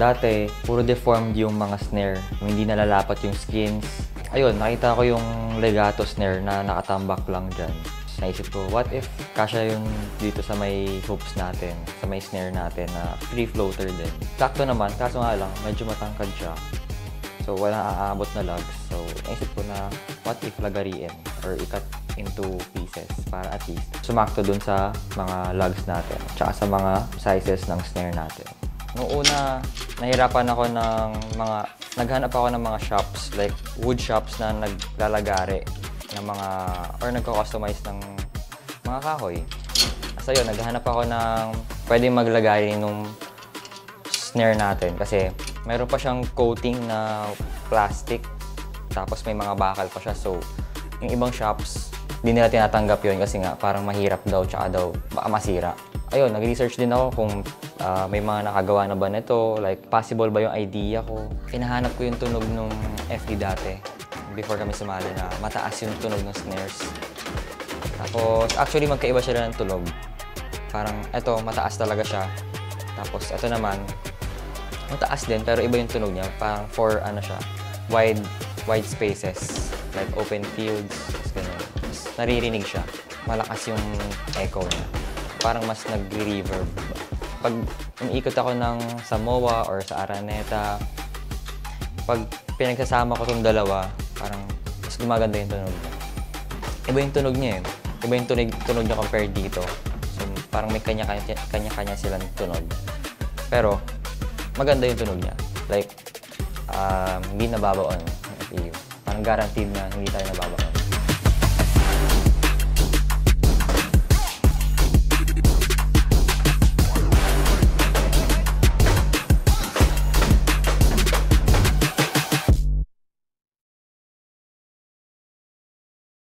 Dati, puro deformed yung mga snare. Hindi nalalapat yung skins. Ayun, nakita ko yung legato snare na nakatambak lang dyan. Naisip ko, what if kasya yung dito sa may hoops natin, sa may snare natin na free floater din. Sakto naman, kaso nga lang, medyo matangkad siya. So, walang aabot na lugs. So, naisip ko na, what if lagariin or ikat into pieces para at least sumakto dun sa mga lugs natin tsaka sa mga sizes ng snare natin. Noong una, nahirapan ako naghanap ako ng mga shops, like wood shops na naglalagari ng mga, or nagko-customize ng mga kahoy. So yun, naghahanap ako ng pwedeng maglagay nung snare natin kasi mayroon pa siyang coating na plastic tapos may mga bakal pa siya. So, yung ibang shops, di nila tinatanggap yun kasi nga parang mahirap daw tsaka daw baka masira. Ayun, nag-research din ako kung may mga nakagawa na ba nito, like possible ba yung idea ko. Hinahanap ko yung tunog ng FD dati before kami sumali na mataas yung tunog ng snares. Tapos, actually magkaiba sila ng tunog. Parang, eto, mataas talaga siya. Tapos, eto naman, mataas din, pero iba yung tunog niya. Parang for, ano siya, wide spaces. Like open fields, ganun. Mas naririnig siya. Malakas yung echo niya. Parang mas nag-reverb. Pag umiikot ako ng Samoa or sa Araneta, pag pinagsasama ko itong dalawa, parang mas gumaganda yung tunog niya. Iba yung tunog niya eh. Iba yung tunog niya compared dito. So, parang may kanya-kanya silang tunog. Pero, maganda yung tunog niya. Like, hindi nababaon yung FEU. Parang guaranteed na hindi tayo nababaon.